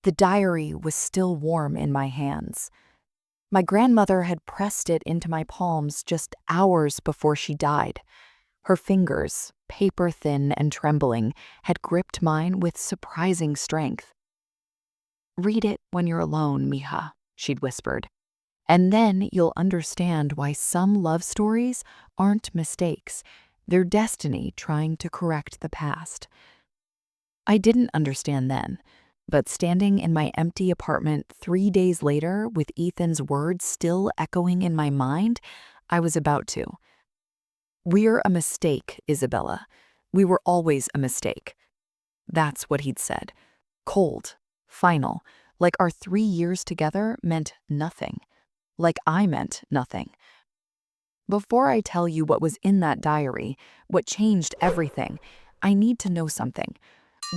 The diary was still warm in my hands. My grandmother had pressed it into my palms just hours before she died. Her fingers, paper thin and trembling, had gripped mine with surprising strength. "Read it when you're alone, mija," she'd whispered. "And then you'll understand why some love stories aren't mistakes. They're destiny trying to correct the past." I didn't understand then, but standing in my empty apartment 3 days later with Ethan's words still echoing in my mind, I was about to. "We're a mistake, Isabella. We were always a mistake." That's what he'd said. Cold, final, like our 3 years together meant nothing. Like I meant nothing. Before I tell you what was in that diary, what changed everything, I need to know something.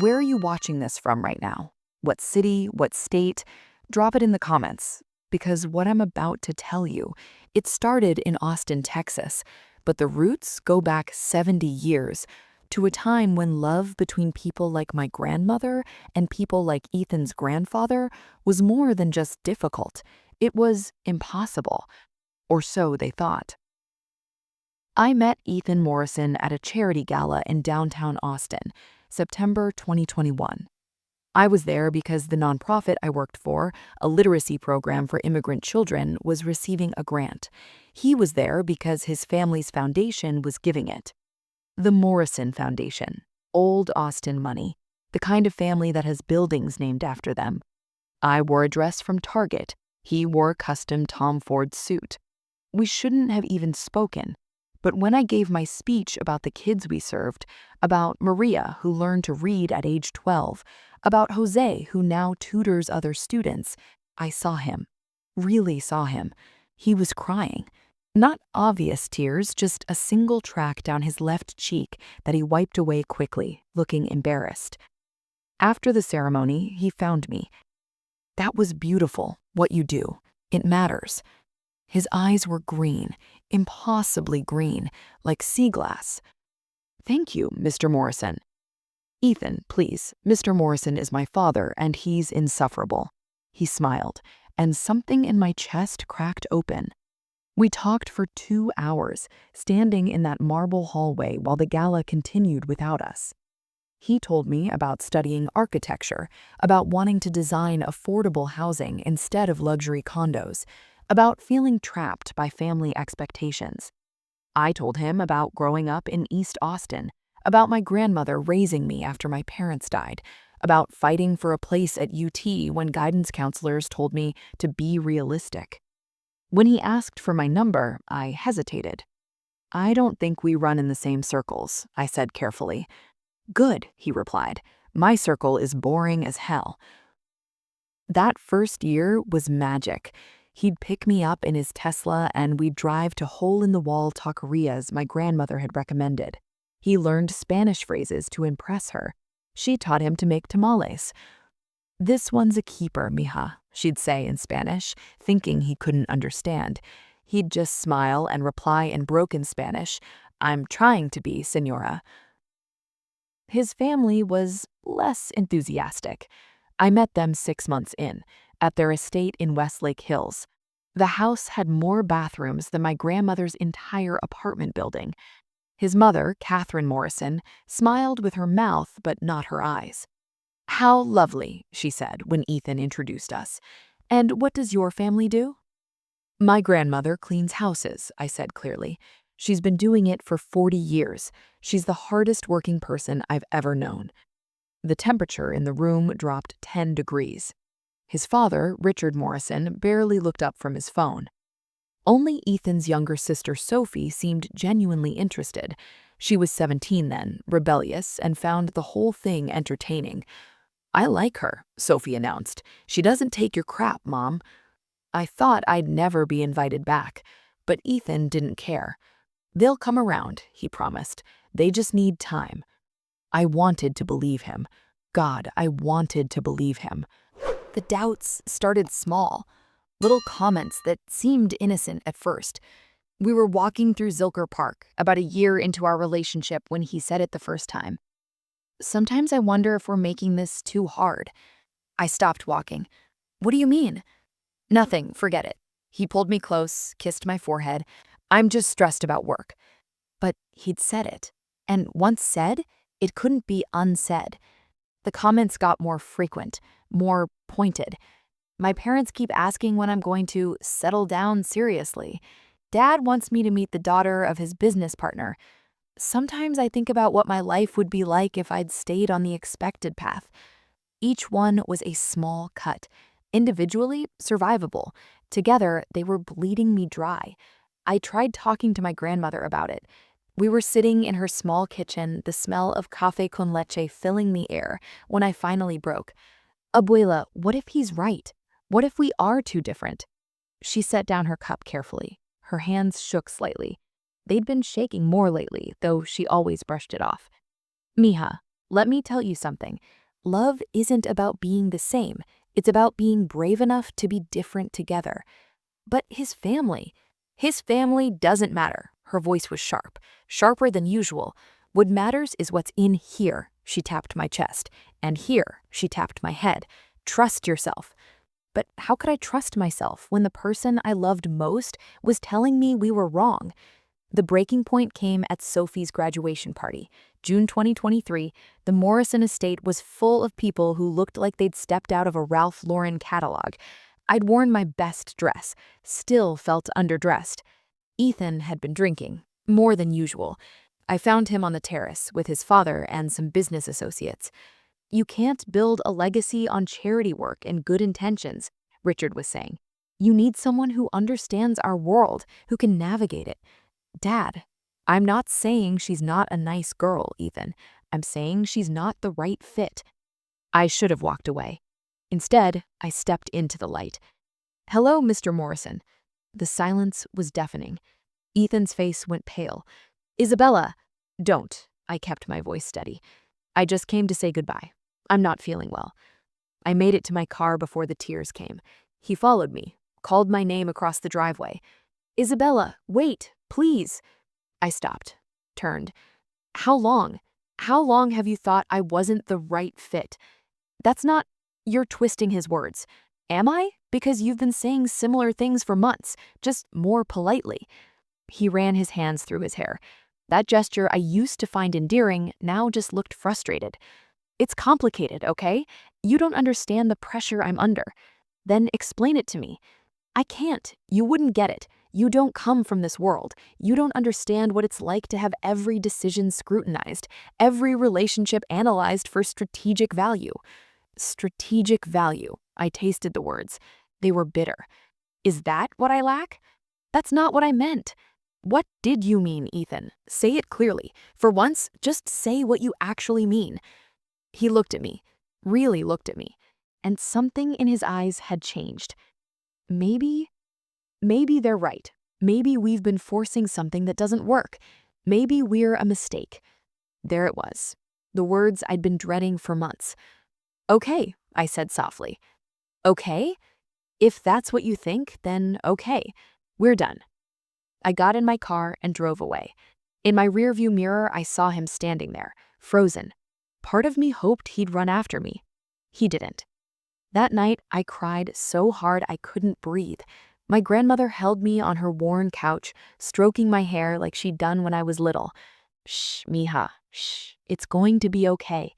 Where are you watching this from right now? What city? What state? Drop it in the comments, because what I'm about to tell you, it started in Austin, Texas, but the roots go back 70 years to a time when love between people like my grandmother and people like Ethan's grandfather was more than just difficult. It was impossible, or so they thought. I met Ethan Morrison at a charity gala in downtown Austin, September 2021. I was there because the nonprofit I worked for, a literacy program for immigrant children, was receiving a grant. He was there because his family's foundation was giving it. The Morrison Foundation, old Austin money, the kind of family that has buildings named after them. I wore a dress from Target. He wore a custom Tom Ford suit. We shouldn't have even spoken. But when I gave my speech about the kids we served, about Maria, who learned to read at age 12, about Jose, who now tutors other students, I saw him, really saw him. He was crying. Not obvious tears, just a single track down his left cheek that he wiped away quickly, looking embarrassed. After the ceremony, he found me. "That was beautiful, what you do. It matters." His eyes were green, impossibly green, like sea glass. "Thank you, Mr. Morrison." "Ethan, please. Mr. Morrison is my father, and he's insufferable." He smiled, and something in my chest cracked open. We talked for 2 hours, standing in that marble hallway while the gala continued without us. He told me about studying architecture, about wanting to design affordable housing instead of luxury condos, about feeling trapped by family expectations. I told him about growing up in East Austin, about my grandmother raising me after my parents died, about fighting for a place at UT when guidance counselors told me to be realistic. When he asked for my number, I hesitated. "I don't think we run in the same circles," I said carefully. "Good," he replied. "My circle is boring as hell." That first year was magic. He'd pick me up in his Tesla and we'd drive to hole-in-the-wall taquerias my grandmother had recommended. He learned Spanish phrases to impress her. She taught him to make tamales. "This one's a keeper, mija," she'd say in Spanish, thinking he couldn't understand. He'd just smile and reply in broken Spanish, "I'm trying to be, señora." His family was less enthusiastic. I met them 6 months in, at their estate in Westlake Hills. The house had more bathrooms than my grandmother's entire apartment building. His mother, Catherine Morrison, smiled with her mouth but not her eyes. "How lovely," she said when Ethan introduced us. "And what does your family do?" "My grandmother cleans houses," I said clearly. "She's been doing it for 40 years. She's the hardest working person I've ever known." The temperature in the room dropped 10 degrees. His father, Richard Morrison, barely looked up from his phone. Only Ethan's younger sister Sophie seemed genuinely interested. She was 17 then, rebellious, and found the whole thing entertaining. "I like her," Sophie announced. "She doesn't take your crap, Mom." I thought I'd never be invited back, but Ethan didn't care. "They'll come around," he promised. "They just need time." I wanted to believe him. God, I wanted to believe him. The doubts started small, little comments that seemed innocent at first. We were walking through Zilker Park, about a year into our relationship when he said it the first time. "Sometimes I wonder if we're making this too hard." I stopped walking. What do you mean? Nothing, forget it. He pulled me close, kissed my forehead. I'm just stressed about work. But he'd said it. And once said, it couldn't be unsaid. The comments got more frequent, more pointed. My parents keep asking when I'm going to settle down seriously. Dad wants me to meet the daughter of his business partner. Sometimes I think about what my life would be like if I'd stayed on the expected path. Each one was a small cut. Individually, survivable. Together, they were bleeding me dry. I tried talking to my grandmother about it. We were sitting in her small kitchen, the smell of café con leche filling the air, when I finally broke. Abuela, what if he's right? What if we are too different? She set down her cup carefully. Her hands shook slightly. They'd been shaking more lately, though she always brushed it off. Mija, let me tell you something. Love isn't about being the same. It's about being brave enough to be different together. But his family doesn't matter. Her voice was sharp, sharper than usual. What matters is what's in here, she tapped my chest. And here, she tapped my head. Trust yourself. But how could I trust myself when the person I loved most was telling me we were wrong? The breaking point came at Sophie's graduation party. June 2023, the Morrison estate was full of people who looked like they'd stepped out of a Ralph Lauren catalog. I'd worn my best dress, still felt underdressed. Ethan had been drinking, more than usual. I found him on the terrace with his father and some business associates. You can't build a legacy on charity work and good intentions, Richard was saying. You need someone who understands our world, who can navigate it. Dad, I'm not saying she's not a nice girl, Ethan. I'm saying she's not the right fit. I should have walked away. Instead, I stepped into the light. Hello, Mr. Morrison. The silence was deafening. Ethan's face went pale. Isabella, don't. I kept my voice steady. I just came to say goodbye. I'm not feeling well. I made it to my car before the tears came. He followed me, called my name across the driveway. Isabella, wait, please. I stopped, turned. How long? How long have you thought I wasn't the right fit? That's not... You're twisting his words. Am I? Because you've been saying similar things for months, just more politely. He ran his hands through his hair. That gesture I used to find endearing now just looked frustrated. It's complicated, okay? You don't understand the pressure I'm under. Then explain it to me. I can't. You wouldn't get it. You don't come from this world. You don't understand what it's like to have every decision scrutinized, every relationship analyzed for strategic value. Strategic value. I tasted the words. They were bitter. Is that what I lack? That's not what I meant. What did you mean, Ethan? Say it clearly. For once, just say what you actually mean. He looked at me, really looked at me, and something in his eyes had changed. Maybe they're right. Maybe we've been forcing something that doesn't work. Maybe we're a mistake. There it was, the words I'd been dreading for months. Okay, I said softly. Okay? If that's what you think, then okay. We're done. I got in my car and drove away. In my rearview mirror, I saw him standing there, frozen. Part of me hoped he'd run after me. He didn't. That night, I cried so hard I couldn't breathe. My grandmother held me on her worn couch, stroking my hair like she'd done when I was little. Shh, Mija, shh, it's going to be okay.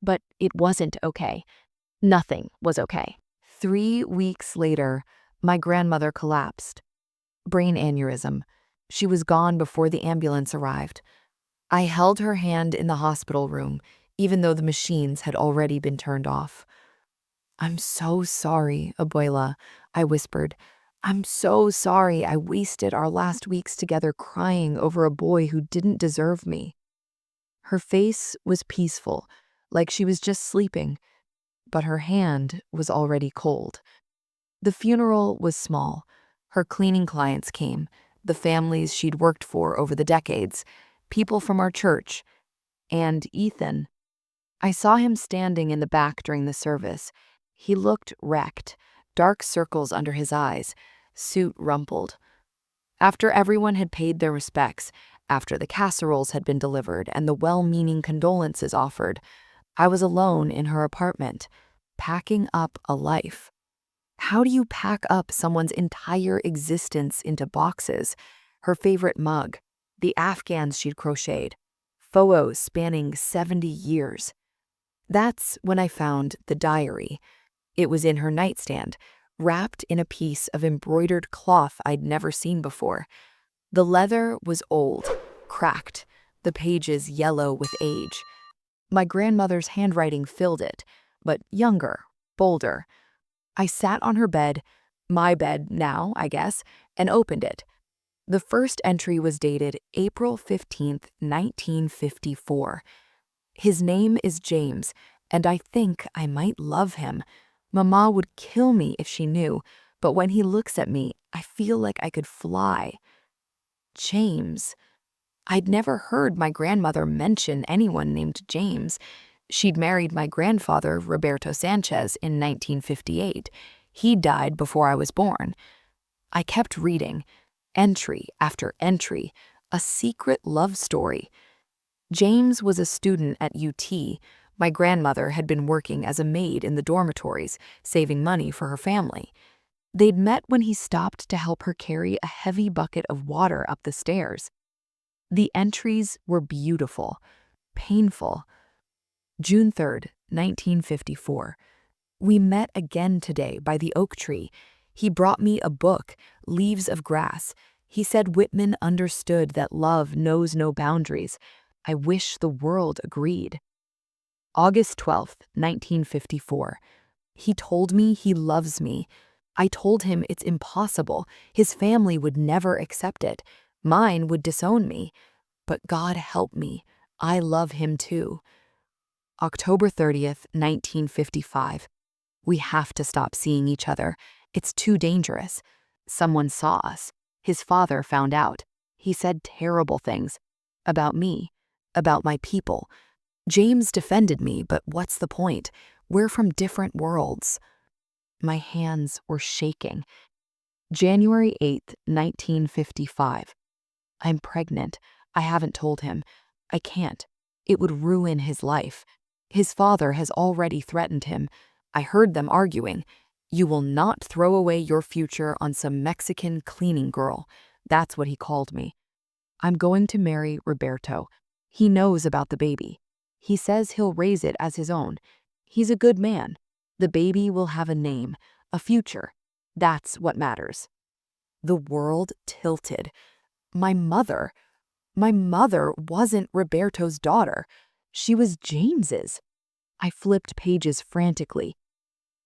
But it wasn't okay. Nothing was okay. 3 weeks later, my grandmother collapsed. Brain aneurysm. She was gone before the ambulance arrived. I held her hand in the hospital room, even though the machines had already been turned off. I'm so sorry, Abuela, I whispered. I'm so sorry I wasted our last weeks together crying over a boy who didn't deserve me. Her face was peaceful, like she was just sleeping, but her hand was already cold. The funeral was small. Her cleaning clients came, the families she'd worked for over the decades, people from our church, and Ethan. I saw him standing in the back during the service. He looked wrecked, dark circles under his eyes, suit rumpled. After everyone had paid their respects, after the casseroles had been delivered and the well-meaning condolences offered, I was alone in her apartment. packing up a life. How do you pack up someone's entire existence into boxes? Her favorite mug, the Afghans she'd crocheted, photos spanning 70 years. That's when I found the diary. It was in her nightstand, wrapped in a piece of embroidered cloth I'd never seen before. The leather was old, cracked, the pages yellow with age. My grandmother's handwriting filled it, but younger, bolder. I sat on her bed, my bed now, I guess, and opened it. The first entry was dated April 15th, 1954. His name is James, and I think I might love him. Mama would kill me if she knew, but when he looks at me, I feel like I could fly. James. I'd never heard my grandmother mention anyone named James. She'd married my grandfather, Roberto Sanchez, in 1958. He died before I was born. I kept reading, entry after entry, a secret love story. James was a student at UT. My grandmother had been working as a maid in the dormitories, saving money for her family. They'd met when he stopped to help her carry a heavy bucket of water up the stairs. The entries were beautiful, painful. June 3rd, 1954. We met again today by the oak tree. He brought me a book, Leaves of Grass. He said Whitman understood that love knows no boundaries. I wish the world agreed. August 12th, 1954. He told me he loves me. I told him it's impossible. His family would never accept it. Mine would disown me. But God help me. I love him too. October 30th, 1955. We have to stop seeing each other. It's too dangerous. Someone saw us. His father found out. He said terrible things. About me. About my people. James defended me, but what's the point? We're from different worlds. My hands were shaking. January 8th, 1955. I'm pregnant. I haven't told him. I can't. It would ruin his life. His father has already threatened him. I heard them arguing. You will not throw away your future on some Mexican cleaning girl. That's what he called me. I'm going to marry Roberto. He knows about the baby. He says he'll raise it as his own. He's a good man. The baby will have a name, a future. That's what matters. The world tilted. My mother wasn't Roberto's daughter. She was James's. I flipped pages frantically.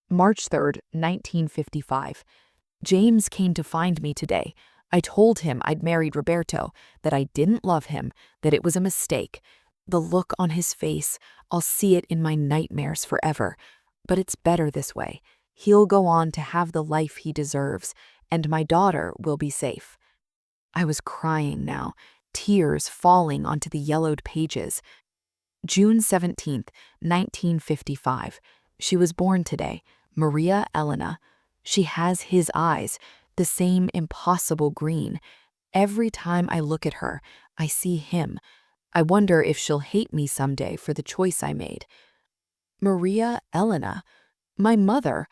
March 3rd, 1955. James came to find me today. I told him I'd married Roberto, that I didn't love him, that it was a mistake. The look on his face, I'll see it in my nightmares forever. But it's better this way. He'll go on to have the life he deserves, and my daughter will be safe. I was crying now, tears falling onto the yellowed pages. June 17th, 1955. She was born today, Maria Elena. She has his eyes, the same impossible green. Every time I look at her, I see him. I wonder if she'll hate me someday for the choice I made. Maria Elena, my mother,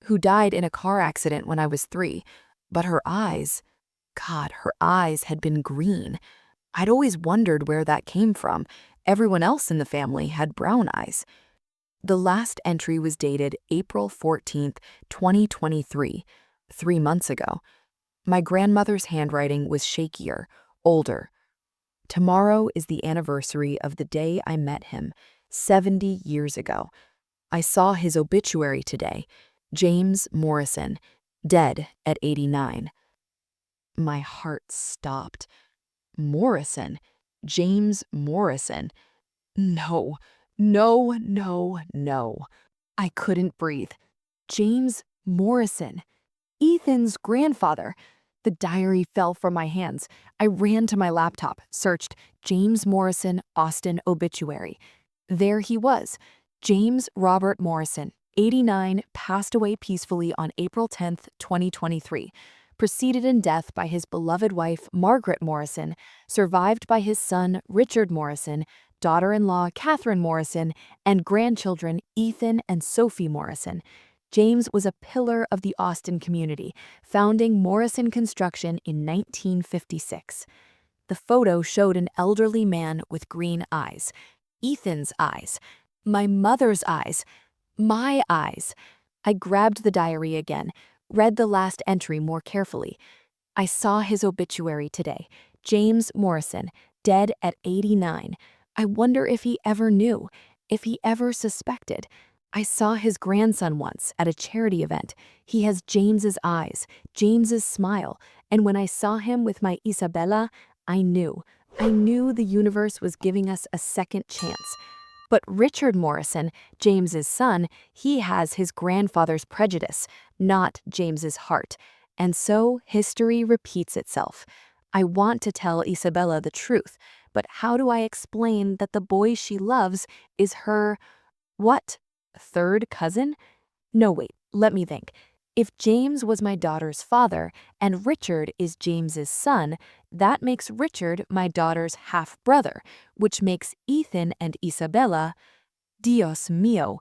who died in a car accident when I was 3, but her eyes, God, her eyes had been green. I'd always wondered where that came from. Everyone else in the family had brown eyes. The last entry was dated April 14th, 2023, 3 months ago. My grandmother's handwriting was shakier, older. Tomorrow is the anniversary of the day I met him, 70 years ago. I saw his obituary today, James Morrison, dead at 89. My heart stopped. Morrison, James Morrison. No, no, no, no. I couldn't breathe. James Morrison, Ethan's grandfather. The diary fell from my hands. I ran to my laptop, searched James Morrison Austin obituary. There he was. James Robert Morrison, 89, passed away peacefully on April 10th, 2023. Preceded in death by his beloved wife, Margaret Morrison, survived by his son, Richard Morrison, daughter-in-law Catherine Morrison, and grandchildren Ethan and Sophie Morrison. James was a pillar of the Austin community, founding Morrison Construction in 1956. The photo showed an elderly man with green eyes. Ethan's eyes. My mother's eyes. My eyes. I grabbed the diary again, read the last entry more carefully. I saw his obituary today. James Morrison, dead at 89. I wonder if he ever knew, if he ever suspected. I saw his grandson once at a charity event. He has James's eyes, James's smile, and when I saw him with my Isabella, I knew. I knew the universe was giving us a second chance. But Richard Morrison, James's son, he has his grandfather's prejudice, not James's heart. And so history repeats itself. I want to tell Isabella the truth, but how do I explain that the boy she loves is her, what, third cousin? No, wait, let me think. If James was my daughter's father and Richard is James's son, that makes Richard my daughter's half-brother, which makes Ethan and Isabella, Dios mío,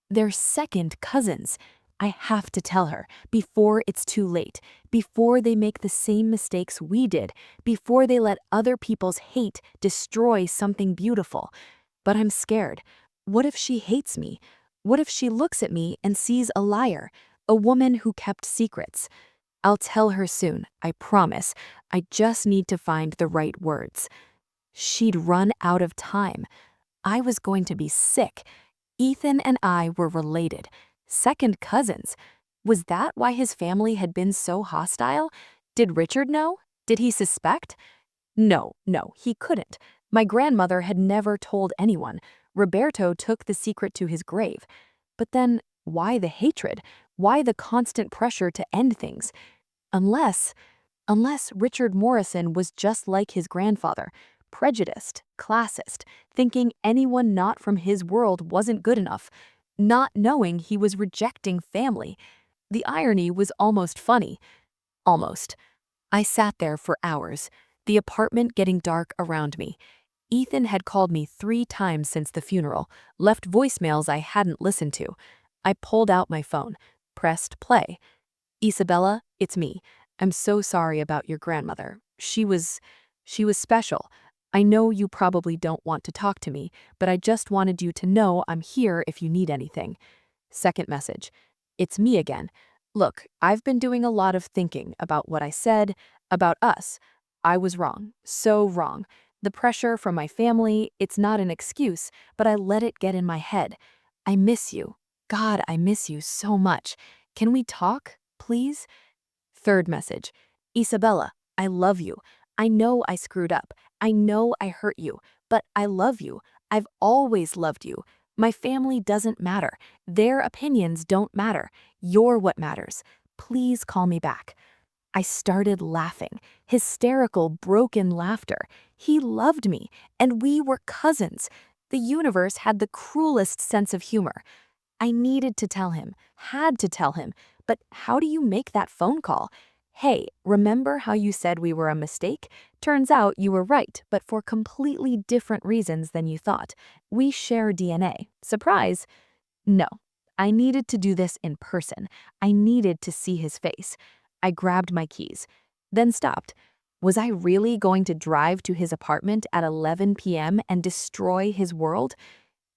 they're second cousins. I have to tell her before it's too late, before they make the same mistakes we did, before they let other people's hate destroy something beautiful. But I'm scared. What if she hates me? What if she looks at me and sees a liar, a woman who kept secrets? I'll tell her soon, I promise. I just need to find the right words. She'd run out of time. I was going to be sick. Ethan and I were related. Second cousins. Was that why his family had been so hostile? Did Richard know? Did he suspect? No, he couldn't. My grandmother had never told anyone. Roberto took the secret to his grave. But then, why the hatred? Why the constant pressure to end things? Unless Richard Morrison was just like his grandfather, prejudiced, classist, thinking anyone not from his world wasn't good enough, not knowing he was rejecting family. The irony was almost funny. Almost. I sat there for hours, the apartment getting dark around me. Ethan had called me 3 times since the funeral, left voicemails I hadn't listened to. I pulled out my phone, pressed play. Isabella, it's me. I'm so sorry about your grandmother. She was special. I know you probably don't want to talk to me, but I just wanted you to know I'm here if you need anything. Second message. It's me again. Look, I've been doing a lot of thinking about what I said, about us. I was wrong, so wrong. The pressure from my family, it's not an excuse, but I let it get in my head. I miss you. God, I miss you so much. Can we talk, please? Third message. Isabella, I love you. I know I screwed up. I know I hurt you, but I love you. I've always loved you. My family doesn't matter. Their opinions don't matter. You're what matters. Please call me back. I started laughing, hysterical, broken laughter. He loved me, and we were cousins. The universe had the cruelest sense of humor. I needed to tell him, had to tell him, but how do you make that phone call? Hey, remember how you said we were a mistake? Turns out you were right, but for completely different reasons than you thought. We share DNA. Surprise! No, I needed to do this in person. I needed to see his face. I grabbed my keys, then stopped. Was I really going to drive to his apartment at 11 p.m. and destroy his world?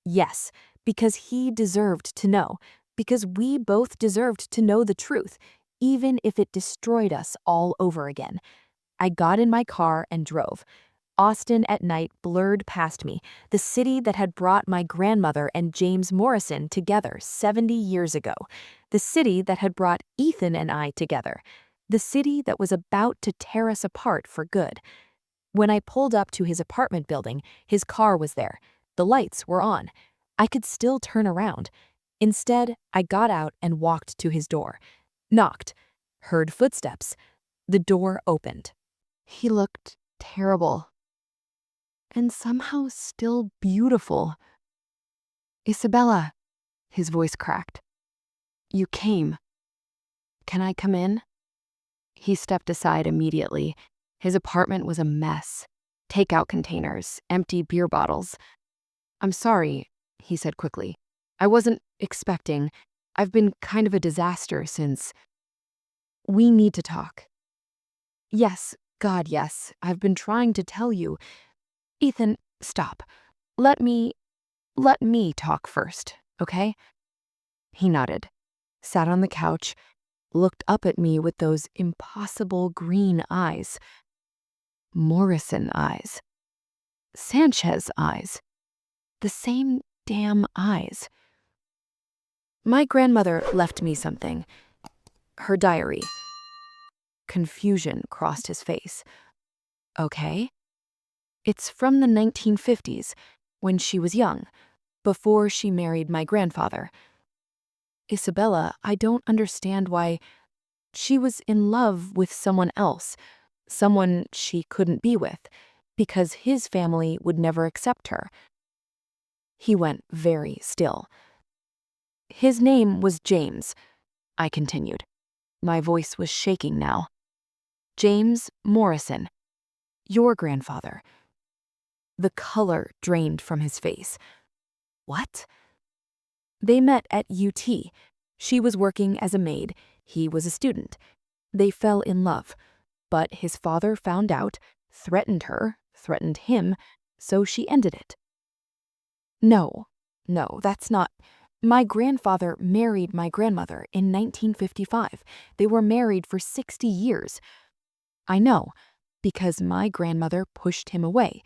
Yes, because he deserved to know, because we both deserved to know the truth, even if it destroyed us all over again. I got in my car and drove. Austin at night blurred past me, the city that had brought my grandmother and James Morrison together 70 years ago, the city that had brought Ethan and I together, the city that was about to tear us apart for good. When I pulled up to his apartment building, his car was there. The lights were on. I could still turn around. Instead, I got out and walked to his door. Knocked. Heard footsteps. The door opened. He looked terrible. And somehow still beautiful. Isabella, his voice cracked. You came. Can I come in? He stepped aside immediately. His apartment was a mess. Takeout containers, empty beer bottles. I'm sorry, he said quickly. I wasn't expecting. I've been kind of a disaster since. We need to talk. Yes, God, yes. I've been trying to tell you. Ethan, stop. Let me, let me talk first, okay? He nodded, sat on the couch, looked up at me with those impossible green eyes. Morrison eyes. Sanchez eyes. The same damn eyes. My grandmother left me something. Her diary. Confusion crossed his face. Okay. It's from the 1950s, when she was young, before she married my grandfather. Isabella, I don't understand why she was in love with someone else, someone she couldn't be with, because his family would never accept her. He went very still. His name was James, I continued. My voice was shaking now. James Morrison, your grandfather. The color drained from his face. What? They met at UT. She was working as a maid. He was a student. They fell in love. But his father found out, threatened her, threatened him, so she ended it. No, no, that's not. My grandfather married my grandmother in 1955. They were married for 60 years. I know, because my grandmother pushed him away.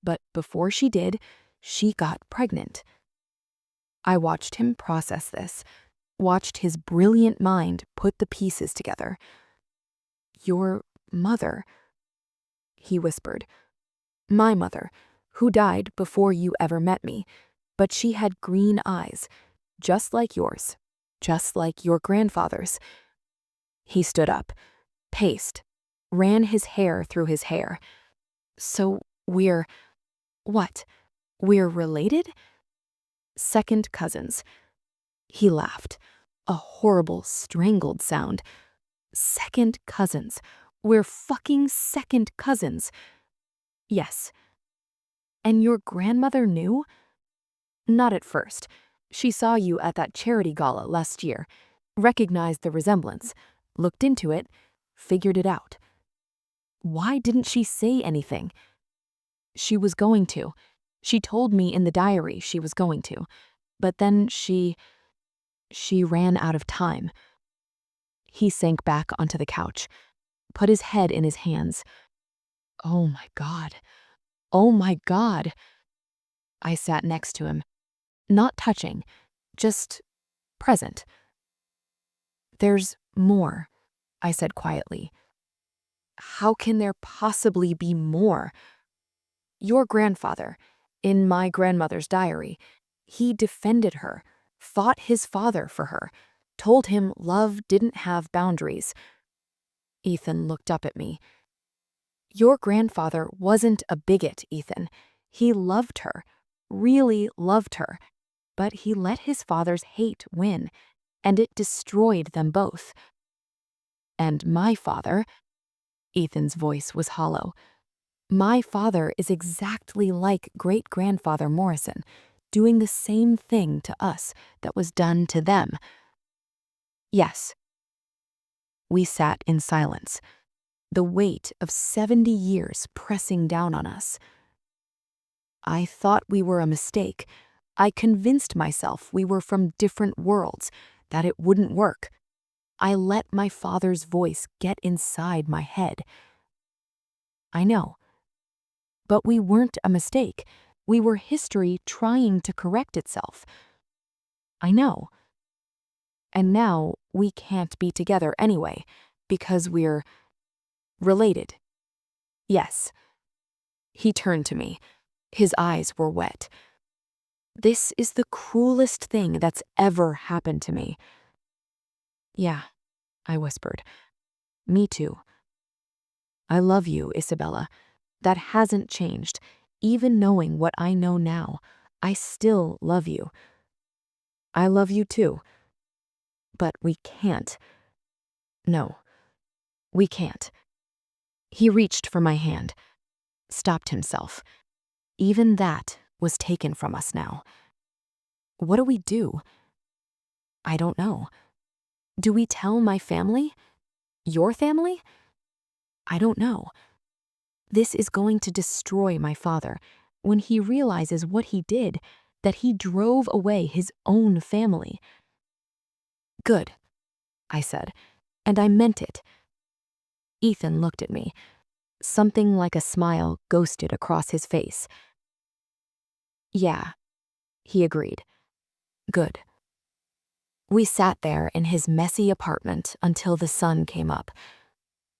But before she did, she got pregnant. I watched him process this, watched his brilliant mind put the pieces together. Your mother, he whispered. My mother, who died before you ever met me, but she had green eyes, just like yours, just like your grandfather's. He stood up, paced, ran his hair through his hair. So we're, what? We're related? Second cousins. He laughed, a horrible, strangled sound. Second cousins. We're fucking second cousins. Yes. And your grandmother knew? Not at first. She saw you at that charity gala last year, recognized the resemblance, looked into it, figured it out. Why didn't she say anything? She was going to. She told me in the diary she was going to. But then she ran out of time. He sank back onto the couch, put his head in his hands. Oh my God. Oh my God. I sat next to him, not touching, just present. There's more, I said quietly. How can there possibly be more? Your grandfather, in my grandmother's diary, he defended her, fought his father for her, told him love didn't have boundaries. Ethan looked up at me. Your grandfather wasn't a bigot, Ethan. He loved her, really loved her, but he let his father's hate win, and it destroyed them both. And my father, Ethan's voice was hollow. My father is exactly like great-grandfather Morrison, doing the same thing to us that was done to them. Yes. We sat in silence, the weight of 70 years pressing down on us. I thought we were a mistake. I convinced myself we were from different worlds, that it wouldn't work. I let my father's voice get inside my head. I know. But we weren't a mistake. We were history trying to correct itself. I know. And now we can't be together anyway, because we're related. Yes. He turned to me. His eyes were wet. This is the cruelest thing that's ever happened to me. Yeah, I whispered. Me too. I love you, Isabella. That hasn't changed. Even knowing what I know now, I still love you. I love you too. But we can't. No, we can't. He reached for my hand, stopped himself. Even that was taken from us now. What do we do? I don't know. Do we tell my family? Your family? I don't know. This is going to destroy my father when he realizes what he did, that he drove away his own family. Good, I said, and I meant it. Ethan looked at me. Something like a smile ghosted across his face. Yeah, he agreed. Good. We sat there in his messy apartment until the sun came up.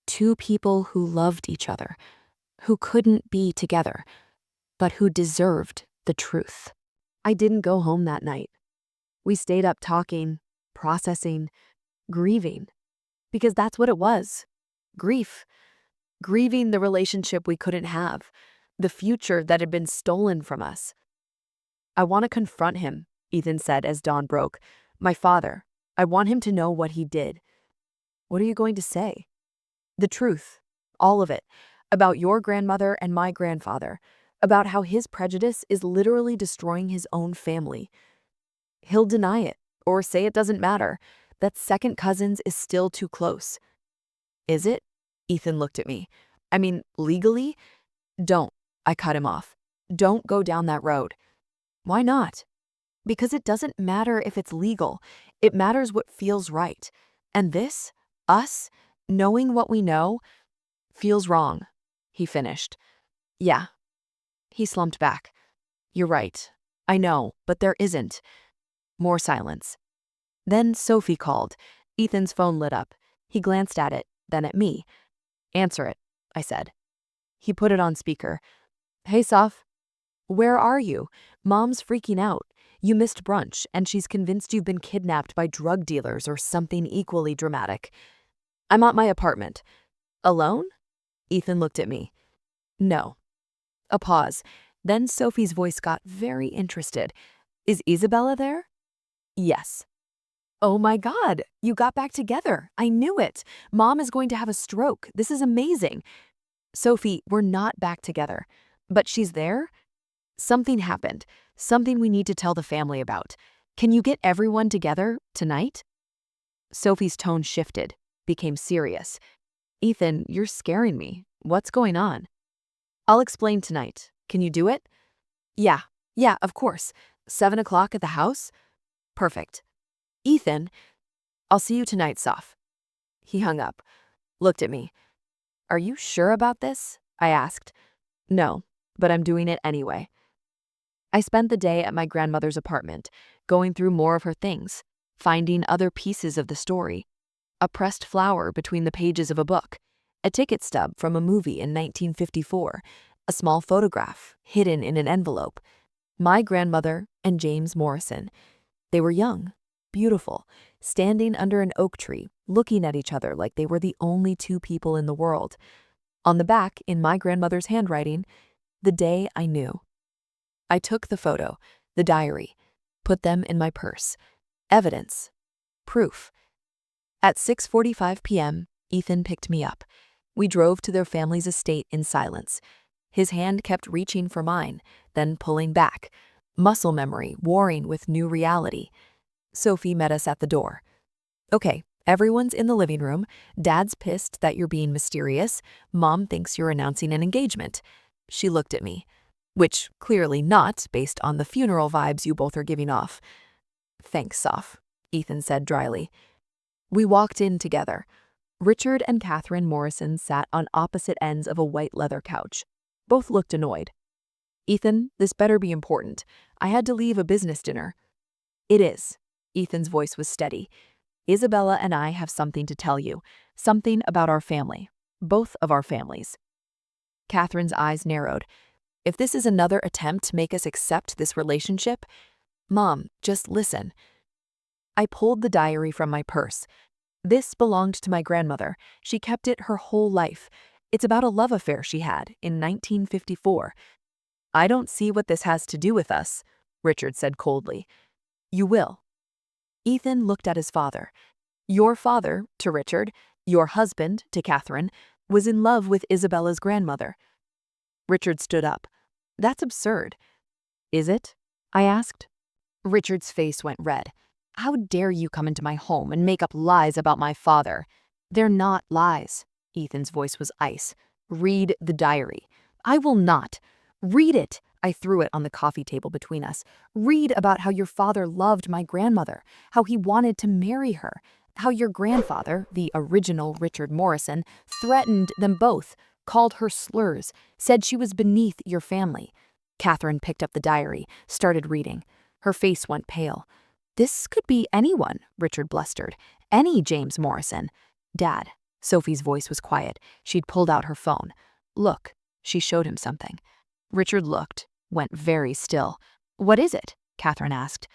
Two people who loved each other, who couldn't be together, but who deserved the truth. I didn't go home that night. We stayed up talking, processing, grieving, because that's what it was. Grief. Grieving the relationship we couldn't have, the future that had been stolen from us. I want to confront him, Ethan said as dawn broke. My father. I want him to know what he did. What are you going to say? The truth. All of it. About your grandmother and my grandfather. About how his prejudice is literally destroying his own family. He'll deny it, or say it doesn't matter, that second cousins is still too close. Is it? Ethan looked at me. I mean, legally? Don't. I cut him off. Don't go down that road. Why not? Because it doesn't matter if it's legal. It matters what feels right. And this, us, knowing what we know, feels wrong, he finished. Yeah. He slumped back. You're right. I know, but there isn't. More silence. Then Sophie called. Ethan's phone lit up. He glanced at it, then at me. Answer it, I said. He put it on speaker. Hey, Soph. Where are you? Mom's freaking out. You missed brunch, and she's convinced you've been kidnapped by drug dealers or something equally dramatic. I'm at my apartment. Alone? Ethan looked at me. No. A pause. Then Sophie's voice got very interested. Is Isabella there? Yes. Oh my God, you got back together. I knew it. Mom is going to have a stroke. This is amazing. Sophie, we're not back together. But she's there? Something happened. Something we need to tell the family about. Can you get everyone together tonight? Sophie's tone shifted, became serious. Ethan, you're scaring me. What's going on? I'll explain tonight. Can you do it? Yeah, of course. 7 o'clock at the house? Perfect. Ethan, I'll see you tonight, Soph. He hung up, looked at me. Are you sure about this? I asked. No, but I'm doing it anyway. I spent the day at my grandmother's apartment, going through more of her things, finding other pieces of the story. A pressed flower between the pages of a book, a ticket stub from a movie in 1954, a small photograph hidden in an envelope. My grandmother and James Morrison. They were young, beautiful, standing under an oak tree, looking at each other like they were the only two people in the world. On the back, in my grandmother's handwriting, the day I knew. I took the photo, the diary, put them in my purse. Evidence. Proof. At 6:45 p.m., Ethan picked me up. We drove to their family's estate in silence. His hand kept reaching for mine, then pulling back, muscle memory warring with new reality. Sophie met us at the door. Okay, everyone's in the living room. Dad's pissed that you're being mysterious. Mom thinks you're announcing an engagement. She looked at me. Which, clearly not, based on the funeral vibes you both are giving off. Thanks, Soph, Ethan said dryly. We walked in together. Richard and Catherine Morrison sat on opposite ends of a white leather couch. Both looked annoyed. Ethan, this better be important. I had to leave a business dinner. It is. Ethan's voice was steady. Isabella and I have something to tell you. Something about our family. Both of our families. Catherine's eyes narrowed. If this is another attempt to make us accept this relationship, Mom, just listen. I pulled the diary from my purse. This belonged to my grandmother. She kept it her whole life. It's about a love affair she had in 1954. I don't see what this has to do with us, Richard said coldly. You will. Ethan looked at his father. Your father, to Richard, your husband, to Catherine, was in love with Isabella's grandmother. Richard stood up. That's absurd. Is it? I asked. Richard's face went red. How dare you come into my home and make up lies about my father? They're not lies. Ethan's voice was ice. Read the diary. I will not. Read it. I threw it on the coffee table between us. Read about how your father loved my grandmother, how he wanted to marry her, how your grandfather, the original Richard Morrison, threatened them both, called her slurs, said she was beneath your family. Catherine picked up the diary, started reading. Her face went pale. This could be anyone, Richard blustered. Any James Morrison. Dad. Sophie's voice was quiet. She'd pulled out her phone. Look. She showed him something. Richard looked, went very still. What is it? Catherine asked.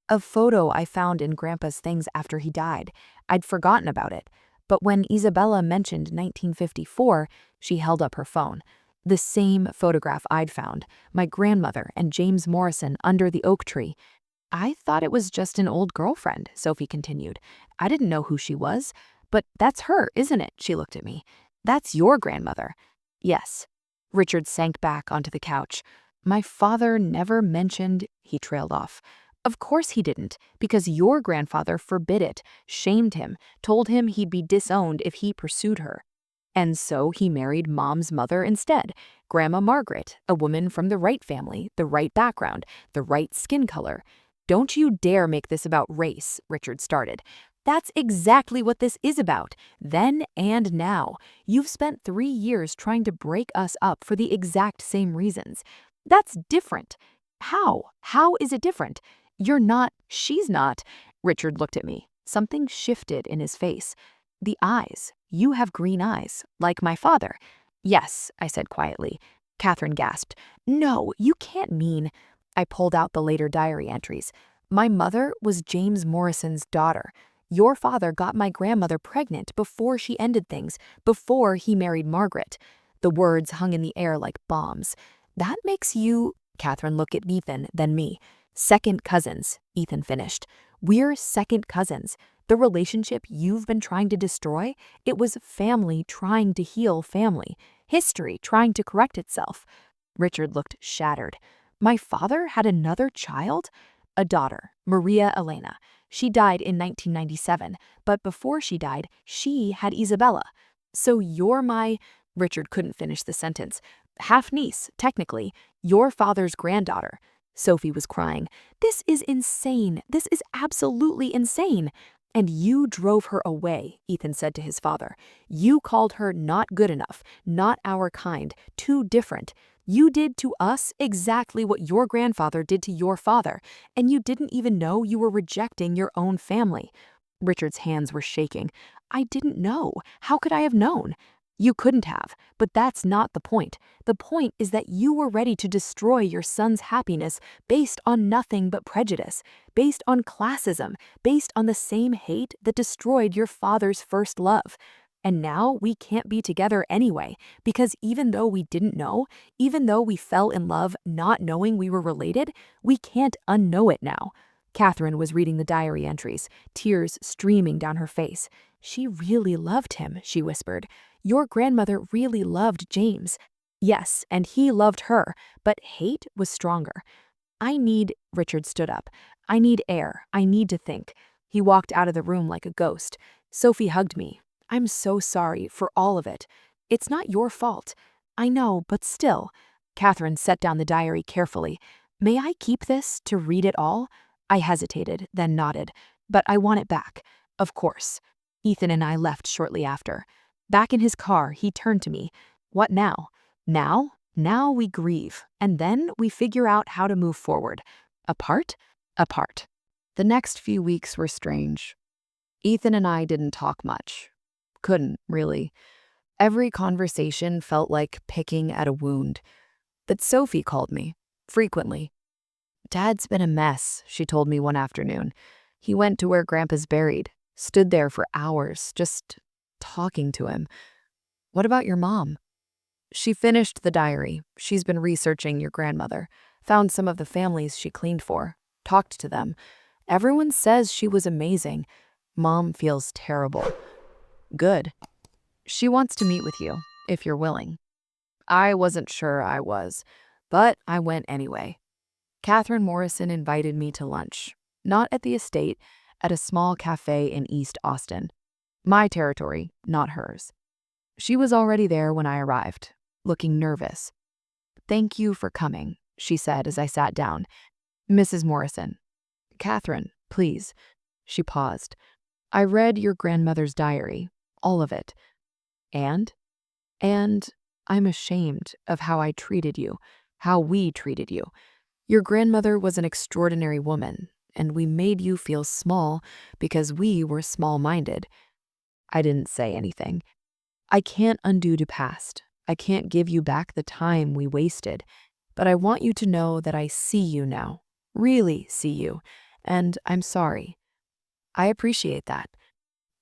A photo I found in Grandpa's things after he died. I'd forgotten about it. But when Isabella mentioned 1954, she held up her phone. The same photograph I'd found, my grandmother and James Morrison under the oak tree. I thought it was just an old girlfriend, Sophie continued. I didn't know who she was. But that's her, isn't it? She looked at me. That's your grandmother. Yes. Richard sank back onto the couch. My father never mentioned, he trailed off. Of course he didn't, because your grandfather forbid it, shamed him, told him he'd be disowned if he pursued her. And so he married Mom's mother instead, Grandma Margaret, a woman from the right family, the right background, the right skin color. Don't you dare make this about race, Richard started. That's exactly what this is about, then and now. You've spent 3 years trying to break us up for the exact same reasons. That's different. How? How is it different? You're not, she's not. Richard looked at me. Something shifted in his face. The eyes. You have green eyes, like my father. Yes, I said quietly. Catherine gasped. No, you can't mean. I pulled out the later diary entries. My mother was James Morrison's daughter. Your father got my grandmother pregnant before she ended things, before he married Margaret. The words hung in the air like bombs. That makes you, Catherine looked at Ethan, then me. Second cousins, Ethan finished. We're second cousins. The relationship you've been trying to destroy, it was family trying to heal family, history trying to correct itself. Richard looked shattered. My father had another child? A daughter, Maria Elena. She died in 1997, but before she died, she had Isabella. So you're my, Richard couldn't finish the sentence, half-niece, technically, your father's granddaughter. Sophie was crying. This is insane. This is absolutely insane. And you drove her away, Ethan said to his father. You called her not good enough, not our kind, too different. You did to us exactly what your grandfather did to your father, and you didn't even know you were rejecting your own family. Richard's hands were shaking. I didn't know. How could I have known? You couldn't have, but that's not the point. The point is that you were ready to destroy your son's happiness based on nothing but prejudice, based on classism, based on the same hate that destroyed your father's first love. And now we can't be together anyway, because even though we didn't know, even though we fell in love not knowing we were related, we can't unknow it now. Catherine was reading the diary entries, tears streaming down her face. She really loved him, she whispered. Your grandmother really loved James. Yes, and he loved her, but hate was stronger. Richard stood up. I need air. I need to think. He walked out of the room like a ghost. Sophie hugged me. I'm so sorry for all of it. It's not your fault. I know, but still. Catherine set down the diary carefully. May I keep this to read it all? I hesitated, then nodded. But I want it back. Of course. Ethan and I left shortly after. Back in his car, he turned to me. What now? Now? Now we grieve, and then we figure out how to move forward. Apart? Apart. The next few weeks were strange. Ethan and I didn't talk much. Couldn't, really. Every conversation felt like picking at a wound. But Sophie called me, frequently. Dad's been a mess, she told me one afternoon. He went to where Grandpa's buried, stood there for hours, just talking to him. What about your mom? She finished the diary. She's been researching your grandmother, found some of the families she cleaned for, talked to them. Everyone says she was amazing. Mom feels terrible. Good. She wants to meet with you, if you're willing. I wasn't sure I was, but I went anyway. Catherine Morrison invited me to lunch, not at the estate, at a small cafe in East Austin. My territory, not hers. She was already there when I arrived, looking nervous. "Thank you for coming," she said as I sat down. "Mrs. Morrison." "Catherine, please." She paused. "I read your grandmother's diary, all of it. And? And I'm ashamed of how I treated you, how we treated you. Your grandmother was an extraordinary woman, and we made you feel small because we were small-minded." I didn't say anything. "I can't undo the past. I can't give you back the time we wasted. But I want you to know that I see you now, really see you, and I'm sorry. I appreciate that.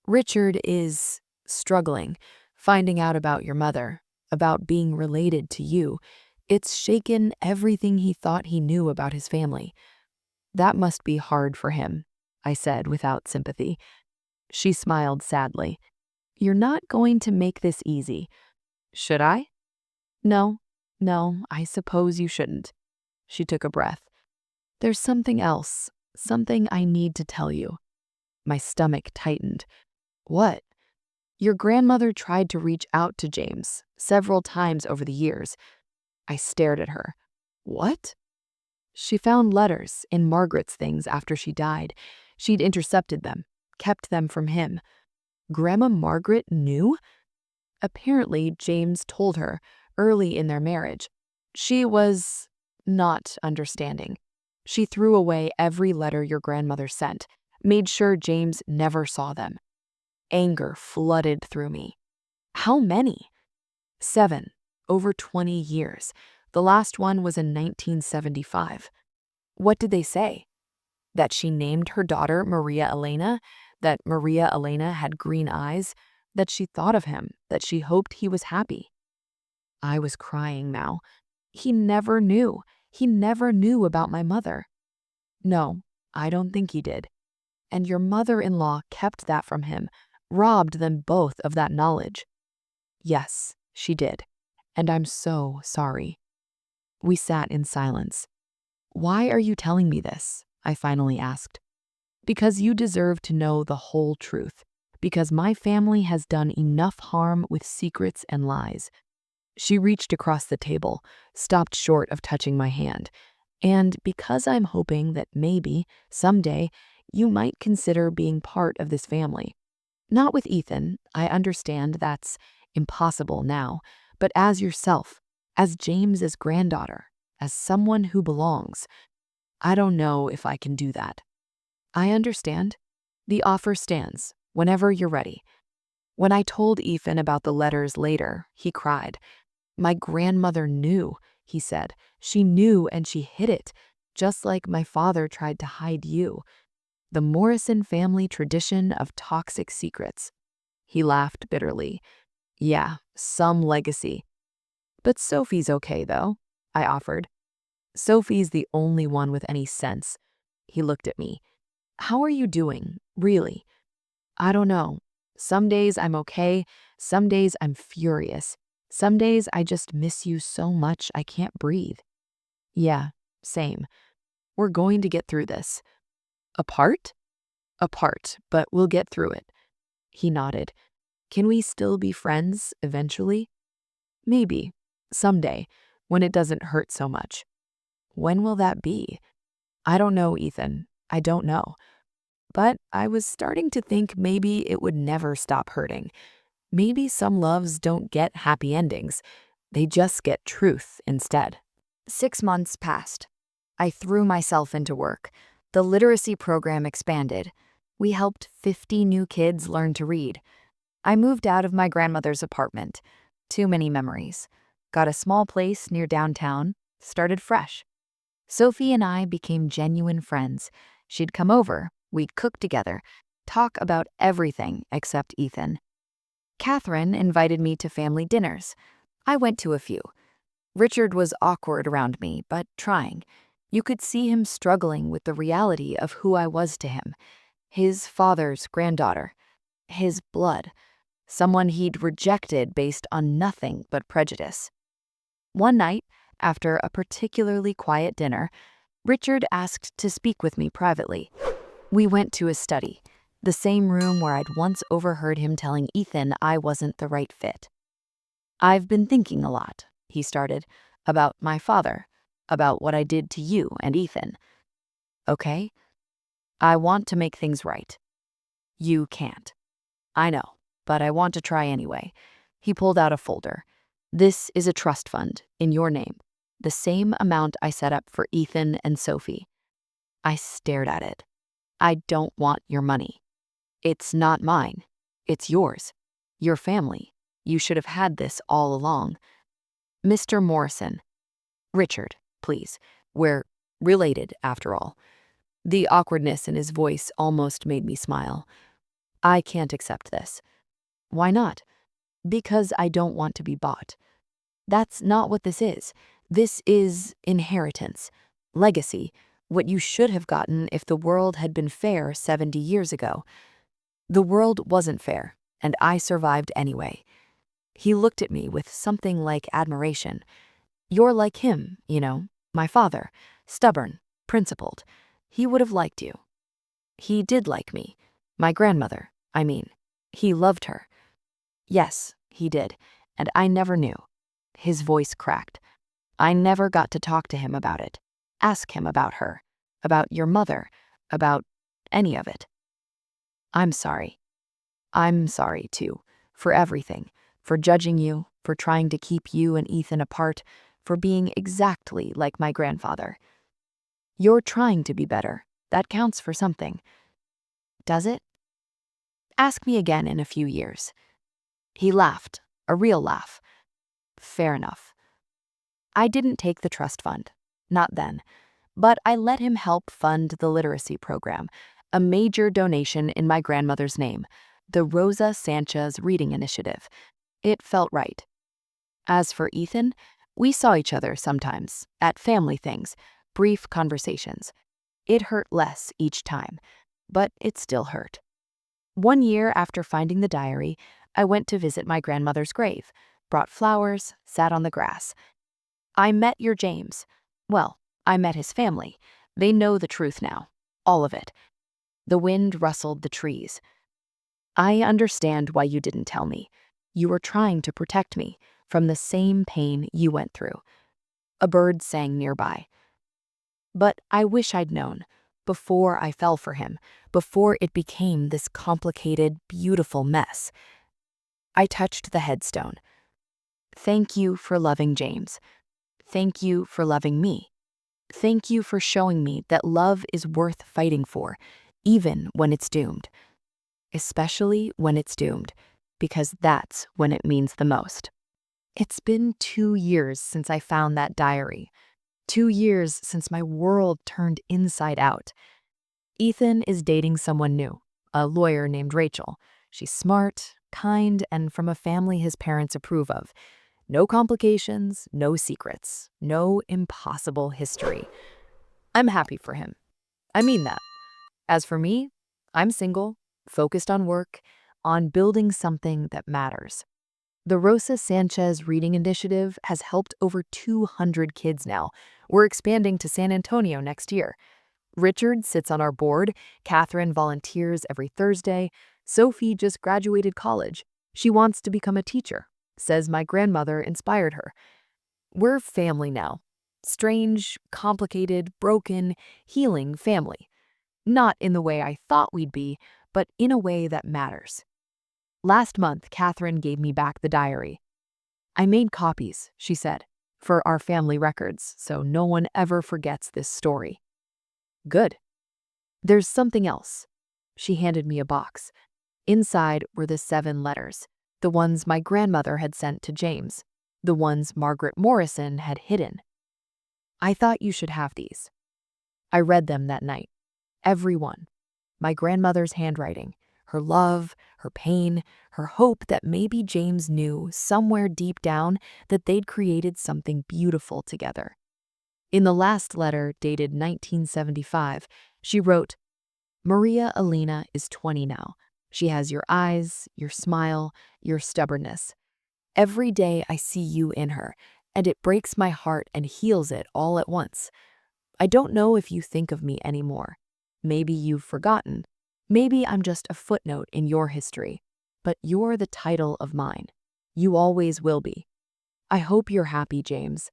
Richard is struggling, finding out about your mother, about being related to you. It's shaken everything he thought he knew about his family. That must be hard for him," I said without sympathy. She smiled sadly. "You're not going to make this easy." "Should I?" "No, no, I suppose you shouldn't." She took a breath. "There's something else, something I need to tell you." My stomach tightened. "What?" "Your grandmother tried to reach out to James several times over the years." I stared at her. "What?" "She found letters in Margaret's things after she died. She'd intercepted them, kept them from him." Grandma Margaret knew? Apparently, James told her early in their marriage. She was not understanding. She threw away every letter your grandmother sent, made sure James never saw them. Anger flooded through me. "How many?" "7, over 20 years. The last one was in 1975. "What did they say?" "That she named her daughter Maria Elena, that Maria Elena had green eyes, that she thought of him, that she hoped he was happy." I was crying now. He never knew. He never knew about my mother." "No, I don't think he did. And your mother-in-law kept that from him, robbed them both of that knowledge." "Yes, she did. And I'm so sorry." We sat in silence. "Why are you telling me this?" I finally asked. "Because you deserve to know the whole truth. Because my family has done enough harm with secrets and lies." She reached across the table, stopped short of touching my hand. "And because I'm hoping that maybe, someday, you might consider being part of this family. Not with Ethan, I understand that's impossible now, but as yourself, as James's granddaughter, as someone who belongs." "I don't know if I can do that." "I understand. The offer stands, whenever you're ready." When I told Ethan about the letters later, he cried. "My grandmother knew," he said. "She knew and she hid it, just like my father tried to hide you. The Morrison family tradition of toxic secrets." He laughed bitterly. "Yeah, some legacy." "But Sophie's okay, though," I offered. "Sophie's the only one with any sense." He looked at me. "How are you doing, really?" "I don't know. Some days I'm okay, some days I'm furious. Some days I just miss you so much I can't breathe." "Yeah, same. We're going to get through this." "Apart?" "Apart, but we'll get through it." He nodded. "Can we still be friends eventually?" "Maybe. Someday, when it doesn't hurt so much." "When will that be?" "I don't know, Ethan. I don't know." But I was starting to think maybe it would never stop hurting. Maybe some loves don't get happy endings. They just get truth instead. 6 months passed. I threw myself into work. The literacy program expanded. We helped 50 new kids learn to read. I moved out of my grandmother's apartment. Too many memories. Got a small place near downtown. Started fresh. Sophie and I became genuine friends. She'd come over. We'd cook together. Talk about everything except Ethan. Catherine invited me to family dinners. I went to a few. Richard was awkward around me, but trying. You could see him struggling with the reality of who I was to him. His father's granddaughter. His blood. Someone he'd rejected based on nothing but prejudice. One night, after a particularly quiet dinner, Richard asked to speak with me privately. We went to his study, the same room where I'd once overheard him telling Ethan I wasn't the right fit. "I've been thinking a lot," he started, "about my father, about what I did to you and Ethan. Okay? I want to make things right. You can't. I know, but I want to try anyway." He pulled out a folder. "This is a trust fund in your name, the same amount I set up for Ethan and Sophie." I stared at it. "I don't want your money. It's not mine. It's yours. Your family. You should have had this all along." "Mr. Morrison." "Richard, please. We're related, after all." The awkwardness in his voice almost made me smile. "I can't accept this." "Why not?" "Because I don't want to be bought. That's not what this is. This is inheritance, legacy, what you should have gotten if the world had been fair 70 years ago. The world wasn't fair, and I survived anyway." He looked at me with something like admiration. "You're like him, you know, my father, stubborn, principled. He would have liked you." "He did like me. My grandmother, I mean. He loved her." "Yes, he did, and I never knew." His voice cracked. "I never got to talk to him about it. Ask him about her, about your mother, about any of it." "I'm sorry. I'm sorry, too, for everything, for judging you, for trying to keep you and Ethan apart, for being exactly like my grandfather." "You're trying to be better. That counts for something." "Does it? Ask me again in a few years." He laughed, a real laugh. "Fair enough." I didn't take the trust fund. Not then. But I let him help fund the literacy program, a major donation in my grandmother's name, the Rosa Sanchez Reading Initiative. It felt right. As for Ethan, we saw each other sometimes, at family things, brief conversations. It hurt less each time, but it still hurt. One year after finding the diary, I went to visit my grandmother's grave, brought flowers, sat on the grass. "I met your James. Well, I met his family. They know the truth now. All of it." The wind rustled the trees. "I understand why you didn't tell me. You were trying to protect me from the same pain you went through." A bird sang nearby. "But I wish I'd known, before I fell for him, before it became this complicated, beautiful mess." I touched the headstone. "Thank you for loving James. Thank you for loving me. Thank you for showing me that love is worth fighting for, even when it's doomed. Especially when it's doomed, because that's when it means the most." It's been 2 years since I found that diary. 2 years since my world turned inside out. Ethan is dating someone new, a lawyer named Rachel. She's smart, kind, and from a family his parents approve of. No complications, no secrets, no impossible history. I'm happy for him. I mean that. As for me, I'm single, focused on work, on building something that matters. The Rosa Sanchez Reading Initiative has helped over 200 kids now. We're expanding to San Antonio next year. Richard sits on our board, Catherine volunteers every Thursday, Sophie just graduated college. She wants to become a teacher, says my grandmother inspired her. We're family now. Strange, complicated, broken, healing family. Not in the way I thought we'd be, but in a way that matters. Last month, Catherine gave me back the diary. "I made copies," she said, "for our family records, so no one ever forgets this story." Good. "There's something else." She handed me a box. Inside were the 7 letters, the ones my grandmother had sent to James, the ones Margaret Morrison had hidden. "I thought you should have these." I read them that night. Every one. My grandmother's handwriting, her love, her pain, her hope that maybe James knew somewhere deep down that they'd created something beautiful together. In the last letter, dated 1975, she wrote, "Maria Elena is 20 now. She has your eyes, your smile, your stubbornness. Every day I see you in her, and it breaks my heart and heals it all at once. I don't know if you think of me anymore. Maybe you've forgotten. Maybe I'm just a footnote in your history. But you're the title of mine. You always will be. I hope you're happy, James.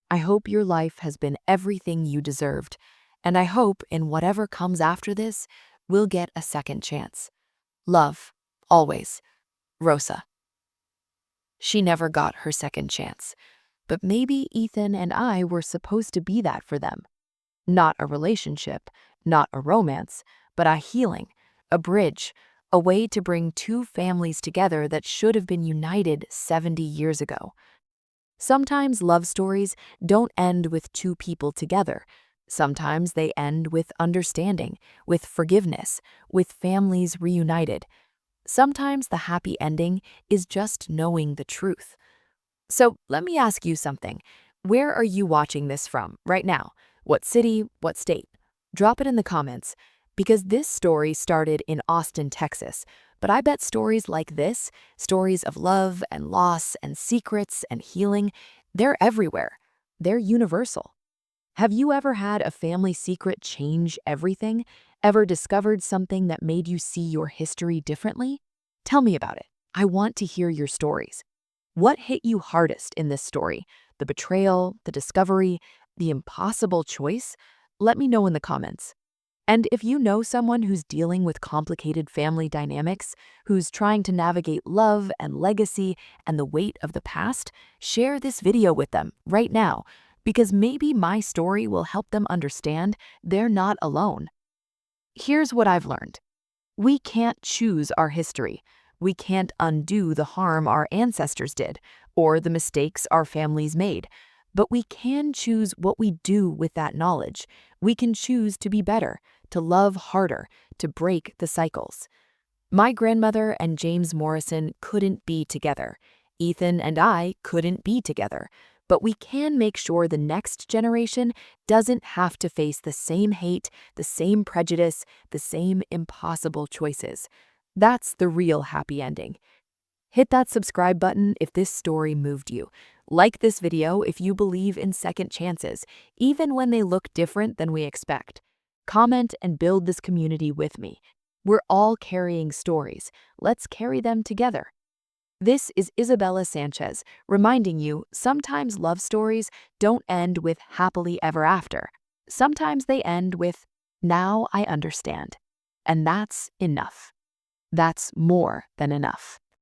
I hope your life has been everything you deserved. And I hope in whatever comes after this, we'll get a second chance. Love, always, Rosa. She never got her second chance. But maybe Ethan and I were supposed to be that for them. Not a relationship, not a romance, but a healing, a bridge, a way to bring two families together that should have been united 70 years ago. Sometimes love stories don't end with two people together. Sometimes they end with understanding, with forgiveness, with families reunited. Sometimes the happy ending is just knowing the truth. So let me ask you something. Where are you watching this from right now? What city? What state? Drop it in the comments, because this story started in Austin, Texas. But I bet stories like this, stories of love and loss and secrets and healing, they're everywhere. They're universal. Have you ever had a family secret change everything? Ever discovered something that made you see your history differently? Tell me about it. I want to hear your stories. What hit you hardest in this story? The betrayal, the discovery, the impossible choice? Let me know in the comments. And if you know someone who's dealing with complicated family dynamics, who's trying to navigate love and legacy and the weight of the past, share this video with them right now, because maybe my story will help them understand they're not alone. Here's what I've learned. We can't choose our history. We can't undo the harm our ancestors did or the mistakes our families made. But we can choose what we do with that knowledge. We can choose to be better, to love harder, to break the cycles. My grandmother and James Morrison couldn't be together. Ethan and I couldn't be together. But we can make sure the next generation doesn't have to face the same hate, the same prejudice, the same impossible choices. That's the real happy ending. Hit that subscribe button if this story moved you. Like this video if you believe in second chances, even when they look different than we expect. Comment and build this community with me. We're all carrying stories. Let's carry them together. This is Isabella Sanchez, reminding you sometimes love stories don't end with happily ever after. Sometimes they end with, now I understand. And that's enough. That's more than enough.